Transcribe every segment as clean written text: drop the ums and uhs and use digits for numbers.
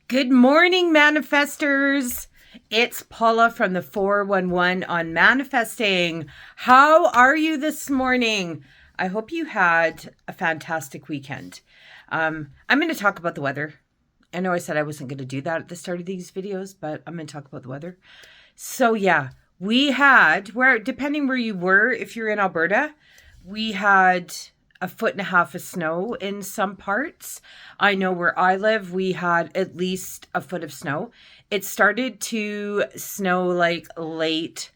Good morning, manifestors. It's Paula from the 411 on manifesting. How are you this morning? I hope you had a fantastic weekend. I'm going to talk about the weather. I know I said I wasn't going to do that at the start of these videos, but I'm going to talk about the weather. So yeah, we had, depending where you were, if you're in Alberta, we had a foot and a half of snow in some parts. I know where I live, we had at least a foot of snow. It started to snow like late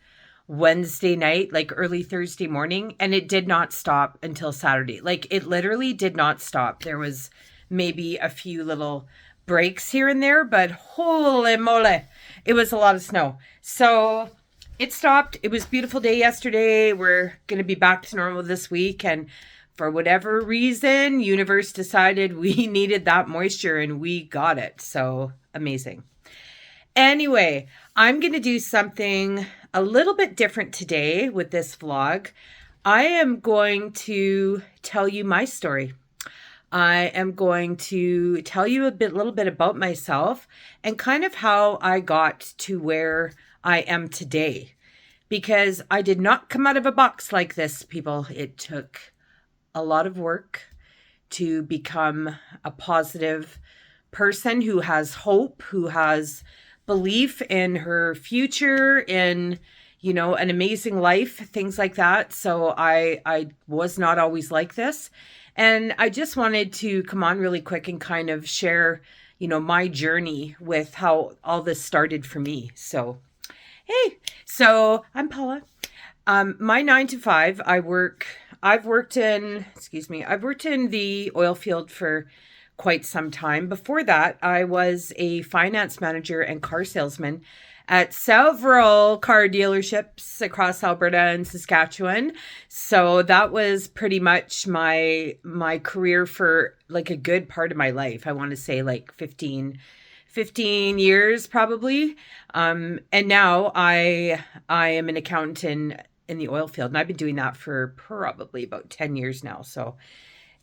Wednesday night, like early Thursday morning, and it did not stop until Saturday. Like it literally did not stop. There was maybe a few little breaks here and there, but holy moly, it was a lot of snow. So it stopped. It was a beautiful day yesterday. We're going to be back to normal this week, and for whatever reason, universe decided we needed that moisture and we got it. So amazing. Anyway, I'm going to do something a little bit different today with this vlog. I am going to tell you my story. I am going to tell you little bit about myself and kind of how I got to where I am today. Because I did not come out of a box like this, people. It took a lot of work to become a positive person who has hope, who has belief in her future, in, an amazing life, things like that. So I was not always like this. And I just wanted to come on really quick and kind of share, my journey with how all this started for me. So, hey, so I'm Paula. My 9 to 5, I've worked in the oil field for quite some time. Before that, I was a finance manager and car salesman at several car dealerships across Alberta and Saskatchewan. So that was pretty much my career for like a good part of my life. I want to say like 15 years probably. And now I am an accountant in the oil field, and I've been doing that for probably about 10 years now. So,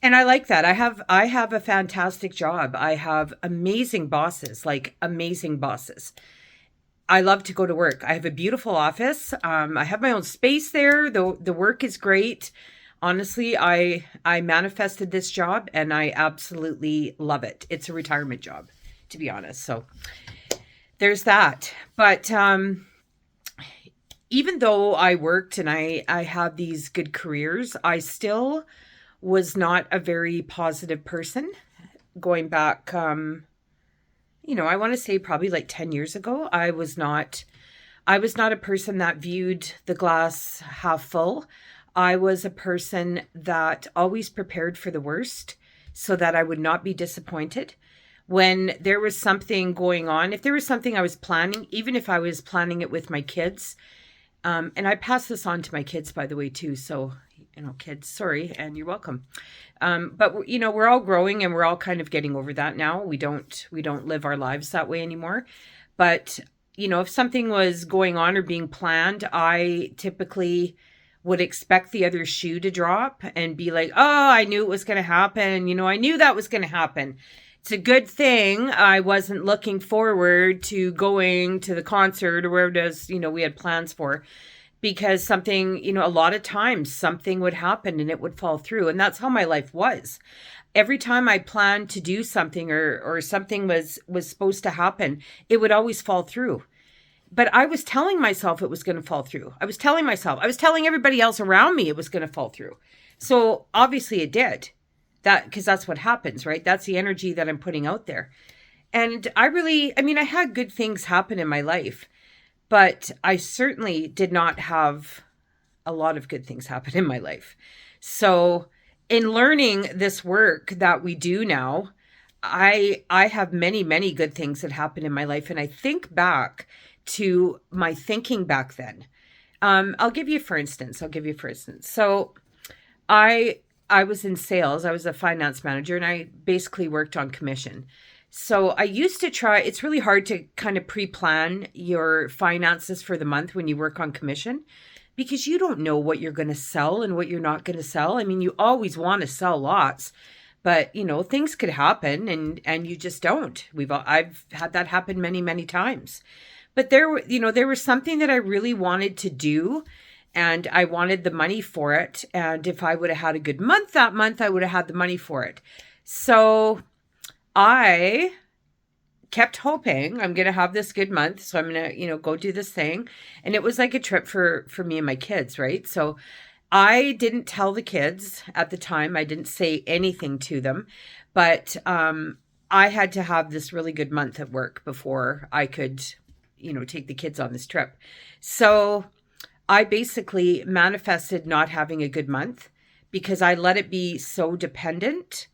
and I like that. I have a fantastic job. I have amazing bosses, like amazing bosses. I love to go to work. I have a beautiful office. I have my own space there. The work is great. Honestly, I manifested this job and I absolutely love it. It's a retirement job, to be honest. So there's that. But even though I worked and I had these good careers, I still was not a very positive person. Going back, I want to say probably like 10 years ago, I was not a person that viewed the glass half full. I was a person that always prepared for the worst so that I would not be disappointed. When there was something going on, if there was something I was planning, even if I was planning it with my kids, and I pass this on to my kids, by the way, too. So, kids, sorry, and you're welcome. But we're all growing and we're all kind of getting over that now. We don't live our lives that way anymore. But, if something was going on or being planned, I typically would expect the other shoe to drop and be like, oh, I knew it was going to happen. I knew that was going to happen. It's a good thing I wasn't looking forward to going to the concert or wherever it is, we had plans for, because something, a lot of times something would happen and it would fall through. And that's how my life was. Every time I planned to do something or something was supposed to happen, it would always fall through. But I was telling myself it was going to fall through. I was telling everybody else around me it was going to fall through. So obviously it did. Because that's what happens, right? That's the energy that I'm putting out there. And I had good things happen in my life, but I certainly did not have a lot of good things happen in my life. So in learning this work that we do now, I have many, many good things that happened in my life. And I think back to my thinking back then. I'll give you for instance. So I was in sales. I was a finance manager and I basically worked on commission. So I used to try, it's really hard to kind of pre-plan your finances for the month when you work on commission because you don't know what you're going to sell and what you're not going to sell. I mean, you always want to sell lots, But, things could happen and you just don't. I've had that happen many, many times. But there was something that I really wanted to do and I wanted the money for it. And if I would have had a good month that month, I would have had the money for it. So I kept hoping I'm going to have this good month. So I'm going to, go do this thing. And it was like a trip for me and my kids, right? So I didn't tell the kids at the time. I didn't say anything to them, but I had to have this really good month at work before I could, take the kids on this trip. So I basically manifested not having a good month because I let it be so dependent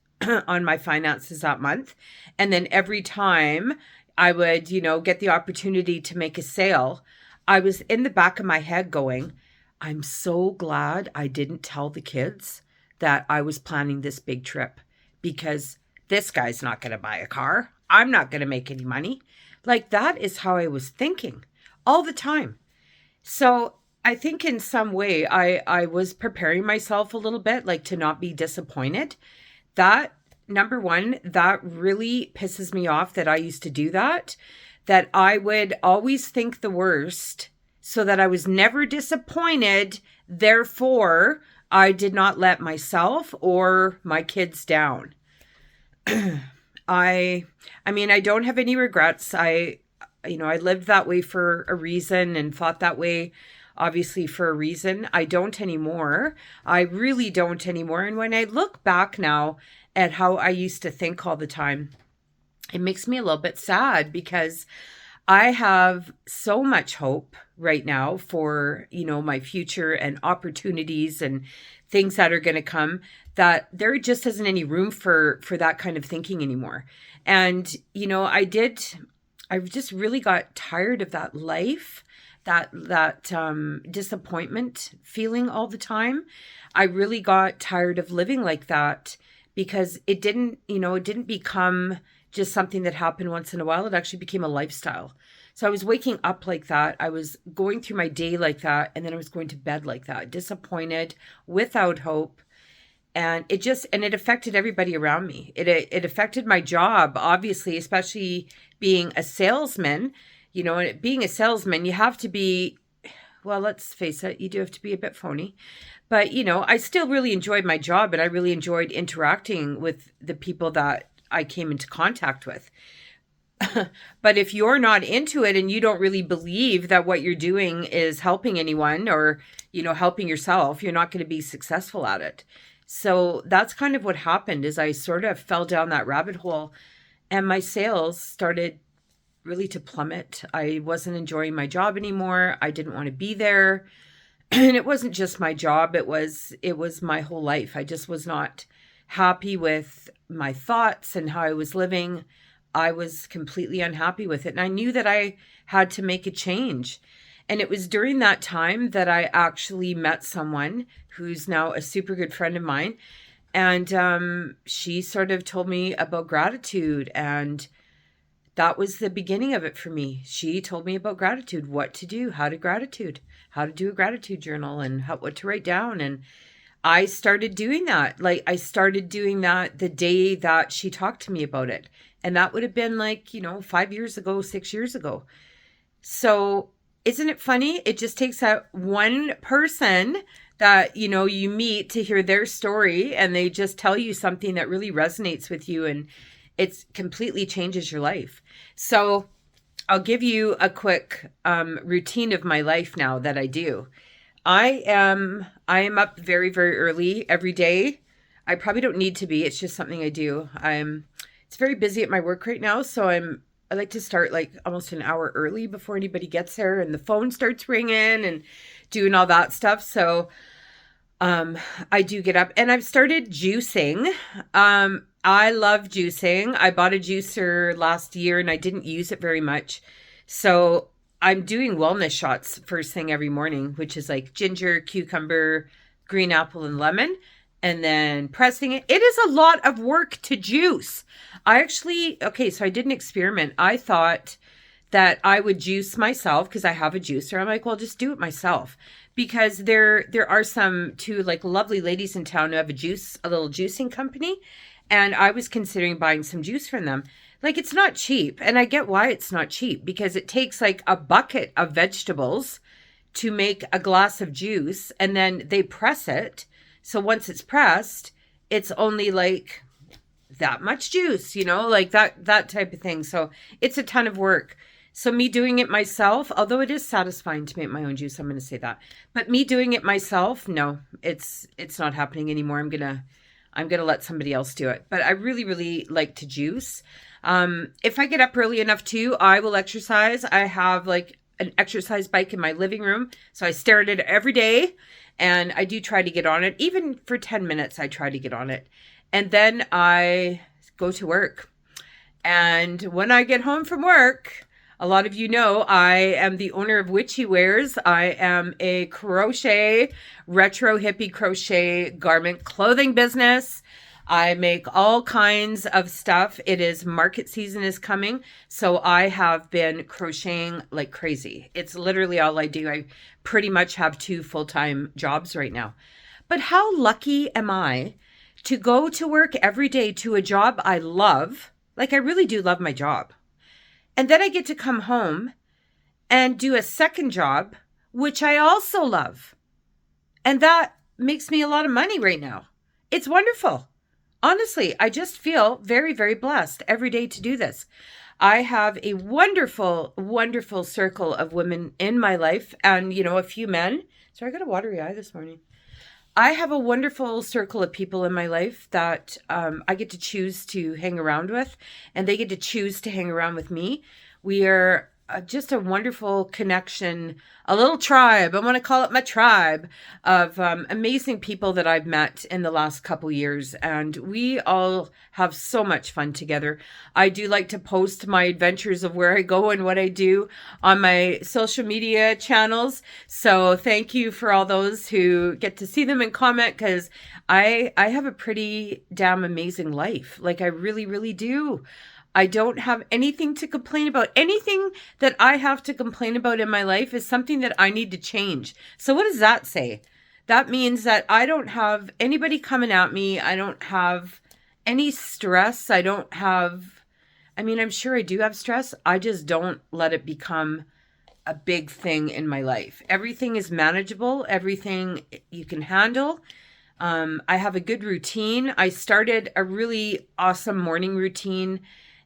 on my finances that month. And then every time I would, get the opportunity to make a sale, I was in the back of my head going, I'm so glad I didn't tell the kids that I was planning this big trip because this guy's not going to buy a car. I'm not going to make any money. Like that is how I was thinking all the time. So I think in some way I was preparing myself a little bit, like to not be disappointed. That, number one, that really pisses me off that I used to do that I would always think the worst so that I was never disappointed. Therefore, I did not let myself or my kids down. I mean, I don't have any regrets. I lived that way for a reason and thought that way, obviously, for a reason. I don't anymore. I really don't anymore. And when I look back now at how I used to think all the time, it makes me a little bit sad because I have so much hope right now for, my future and opportunities and things that are going to come that there just isn't any room for that kind of thinking anymore. And, I just really got tired of that life, that disappointment feeling all the time. I really got tired of living like that because it didn't become just something that happened once in a while. It actually became a lifestyle. So I was waking up like that. I was going through my day like that. And then I was going to bed like that, disappointed, without hope. And it affected everybody around me. It affected my job, obviously, especially being a salesman. And being a salesman, you have to be, well, let's face it, you do have to be a bit phony. But, I still really enjoyed my job and I really enjoyed interacting with the people that I came into contact with. But if you're not into it and you don't really believe that what you're doing is helping anyone or, helping yourself, you're not going to be successful at it. So that's kind of what happened is I sort of fell down that rabbit hole and my sales started really to plummet. I wasn't enjoying my job anymore. I didn't want to be there. And it wasn't just my job. It was my whole life. I just was not happy with my thoughts and how I was living. I was completely unhappy with it. And I knew that I had to make a change. And it was during that time that I actually met someone who's now a super good friend of mine. And she sort of told me about gratitude. And that was the beginning of it for me. She told me about gratitude, what to do, how to do a gratitude journal and what to write down. And I started doing that. Like I started doing that the day that she talked to me about it. And that would have been 5 years ago, 6 years ago. So isn't it funny? It just takes that one person that, you meet to hear their story and they just tell you something that really resonates with you and it completely changes your life. So I'll give you a quick routine of my life now that I do. I am up very, very early every day. I probably don't need to be. It's just something I do. It's very busy at my work right now. So I like to start almost an hour early before anybody gets there and the phone starts ringing and doing all that stuff. So I do get up and I've started juicing. I love juicing. I bought a juicer last year and I didn't use it very much. So I'm doing wellness shots first thing every morning, which is ginger, cucumber, green apple, and lemon. And then pressing it. It is a lot of work to juice. So I did an experiment. I thought that I would juice myself because I have a juicer. I'm like, well, just do it myself. Because there are some two lovely ladies in town who have a little juicing company. And I was considering buying some juice from them. Like, it's not cheap. And I get why it's not cheap, because it takes like a bucket of vegetables to make a glass of juice, and then they press it. So once it's pressed, it's only like that much juice, like that type of thing. So it's a ton of work. So me doing it myself, although it is satisfying to make my own juice, I'm going to say that. But me doing it myself, no, it's not happening anymore. I'm going to let somebody else do it. But I really, really like to juice. If I get up early enough too, I will exercise. I have like an exercise bike in my living room. So I stare at it every day, and I do try to get on it. Even for 10 minutes, I try to get on it. And then I go to work. And when I get home from work, a lot of you know I am the owner of Witchy Wears. I am a retro hippie crochet garment clothing business. I make all kinds of stuff. It is market season is coming. So I have been crocheting like crazy. It's literally all I do. I pretty much have 2 full-time jobs right now. But how lucky am I to go to work every day to a job I love? Like, I really do love my job. And then I get to come home and do a second job, which I also love. And that makes me a lot of money right now. It's wonderful. Honestly, I just feel very, very blessed every day to do this. I have a wonderful, wonderful circle of women in my life, and, a few men. Sorry, I got a watery eye this morning. I have a wonderful circle of people in my life that I get to choose to hang around with, and they get to choose to hang around with me. We are just a wonderful connection, a little tribe. I want to call it my tribe of amazing people that I've met in the last couple years, and we all have so much fun together. I do like to post my adventures of where I go and what I do on my social media channels. So thank you for all those who get to see them and comment, because I have a pretty damn amazing life. Like, I really, really do. I don't have anything to complain about. Anything that I have to complain about in my life is something that I need to change. So what does that say? That means that I don't have anybody coming at me. I don't have any stress. I'm sure I do have stress. I just don't let it become a big thing in my life. Everything is manageable. Everything you can handle. I have a good routine. I started a really awesome morning routine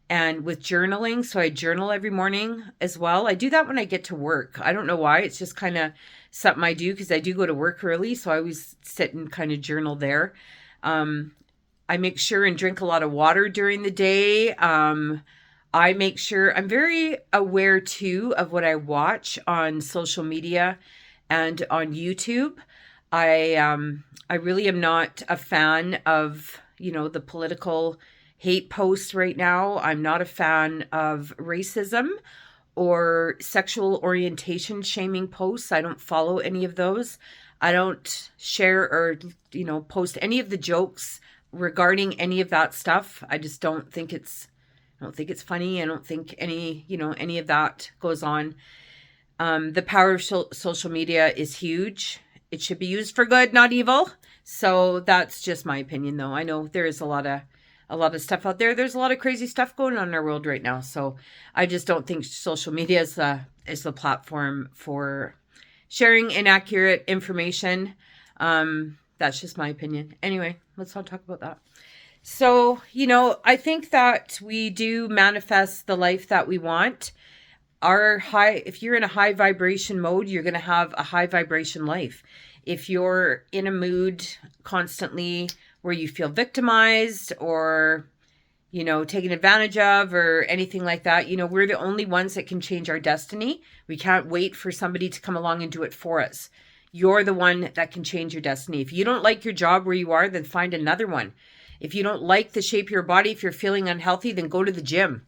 and with journaling. So I journal every morning as well. I do that when I get to work. I don't know why. It's just kind of something I do because I do go to work early. So I always sit and kind of journal there. I make sure and drink a lot of water during the day. I make sure I'm very aware too of what I watch on social media and on YouTube. I really am not a fan of, the political hate posts right now. I'm not a fan of racism or sexual orientation shaming posts. I don't follow any of those. I don't share or, post any of the jokes regarding any of that stuff. I just don't think it's funny. I don't think any of that goes on. The power of social media is huge. It should be used for good, not evil. So that's just my opinion, though. I know there is a lot of stuff out there. There's a lot of crazy stuff going on in our world right now. So I just don't think social media is the platform for sharing inaccurate information. That's just my opinion. Anyway, let's not talk about that. So, I think that we do manifest the life that we want. If you're in a high vibration mode, you're going to have a high vibration life. If you're in a mood constantly where you feel victimized or, taken advantage of or anything like that, we're the only ones that can change our destiny. We can't wait for somebody to come along and do it for us. You're the one that can change your destiny. If you don't like your job where you are, then find another one. If you don't like the shape of your body, if you're feeling unhealthy, then go to the gym.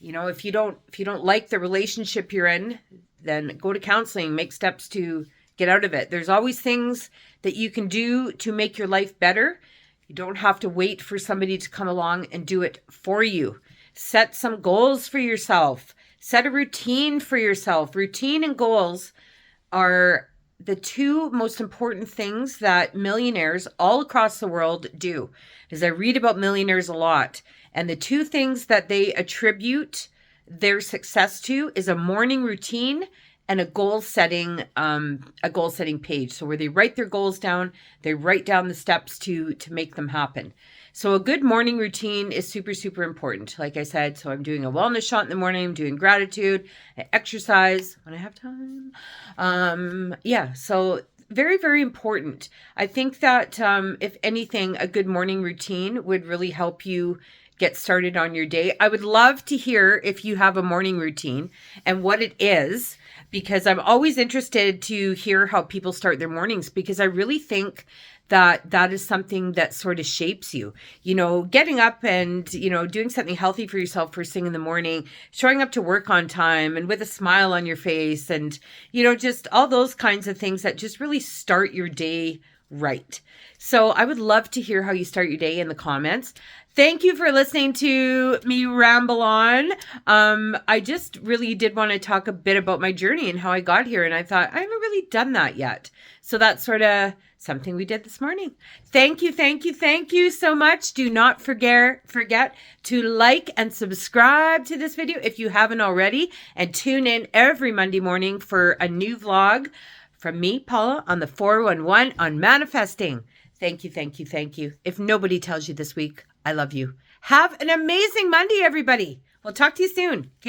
If you don't like the relationship you're in, then go to counseling, make steps to get out of it. There's always things that you can do to make your life better. You don't have to wait for somebody to come along and do it for you. Set some goals for yourself. Set a routine for yourself. Routine and goals are the two most important things that millionaires all across the world do is I read about millionaires a lot. And the two things that they attribute their success to is a morning routine and a goal setting page. So where they write their goals down, they write down the steps to make them happen. So a good morning routine is super, super important. Like I said, so I'm doing a wellness shot in the morning. I'm doing gratitude. I exercise when I have time. So very, very important. I think that if anything, a good morning routine would really help you get started on your day. I would love to hear if you have a morning routine and what it is, because I'm always interested to hear how people start their mornings, because I really think that is something that sort of shapes you. You know, getting up and, you know, doing something healthy for yourself first thing in the morning, showing up to work on time and with a smile on your face, and, you know, just all those kinds of things that just really start your day right. So I would love to hear how you start your day in the comments. Thank you for listening to me ramble on. I just really did want to talk a bit about my journey and how I got here. And I thought, I haven't really done that yet. So that's sort of something we did this morning. Thank you so much. Do not forget to like and subscribe to this video if you haven't already. And tune in every Monday morning for a new vlog from me, Paula, on the 411 on manifesting. Thank you. If nobody tells you this week, I love you. Have an amazing Monday, everybody. We'll talk to you soon. Okay.